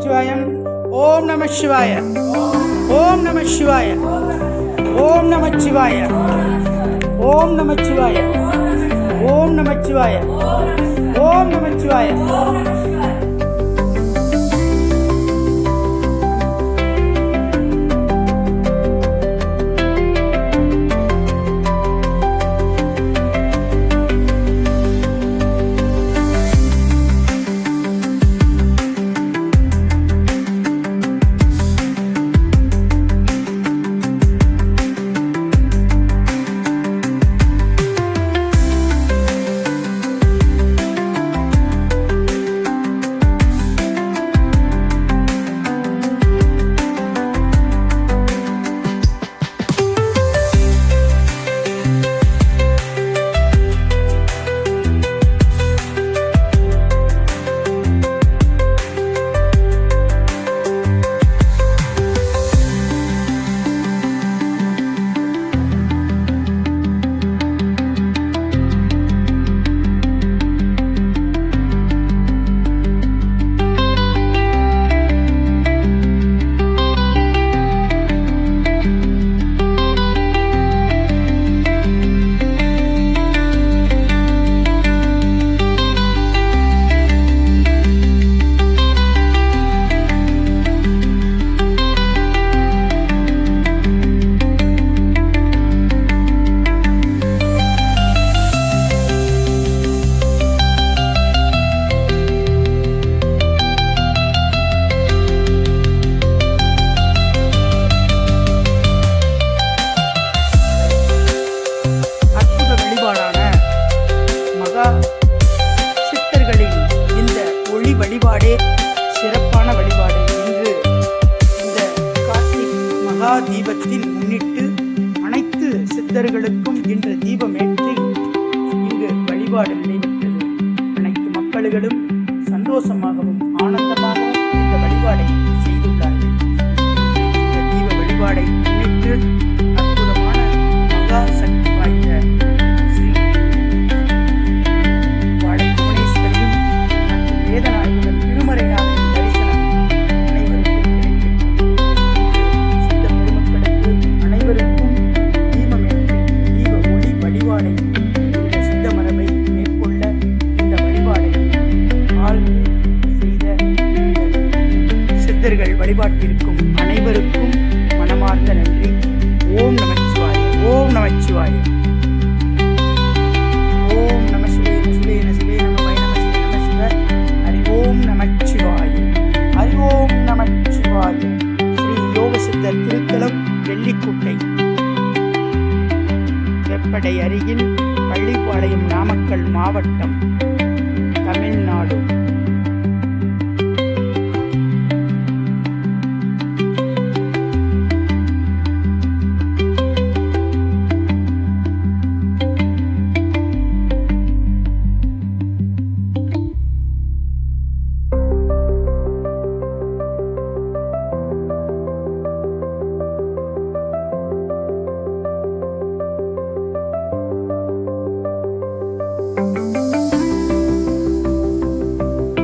நமச்சிவாயம். ஓம் நம சிவாய. ஓம் நம சிவாய. ஓம் நமச்சிவாய. ஓம் நமச்சிவாய. ஓம் நமச்சிவாய. ஓம் நமச்சிவாய. சித்தர்களின் இந்த ஒளி வழிபாடே சிறப்பான வழிபாடு. இன்று இந்த கார்த்திக் மகா தீபத்தில் முன்னிட்டு அனைத்து சித்தர்களுக்கும் இன்று தீபமேற்றி இங்கு வழிபாடு நடைபெற்றது. அனைத்து மக்களும் சந்தோஷமாகவும் ஆனந்தமாகவும் இந்த வழிபாடை செய்துள்ளார்கள். இந்த தீப வழிபாடை முன்னிட்டு அற்புதமான மகா சக்தி வாய்ந்த வேதநாயகர் திருமறைநாதன் தரிசனம் அனைவருக்கும் கிடைக்கின்றது. சித்த பெருமக்களுக்கு அனைவருக்கும் தீபமேற்றி தீப ஒளி வழிபாடை இந்த சித்த மரபை மேற்கொள்ள இந்த வழிபாடை ஆழ்ந்து செய்த இந்த சித்தர்கள் வழிபாட்டிற்கும் அனைவருக்கும் மனமார்ந்த நன்றி. ஓம் நமச்சிவாய. ஓம் நமச்சிவாய. ஓம் நம சிவாய. சிவாய சிவாய நம வை நம சிவ நம சிவ. ஓம் நமச்சிவாய. ஹரி ஓம் நமச்சிவாய. ஸ்ரீ யோக சித்தர் திருத்தலம் வெள்ளிக்குட்டை, வெப்படை அருகில் பள்ளிப்பாளையம், நாமக்கல் மாவட்டம், தமிழ்நாடு.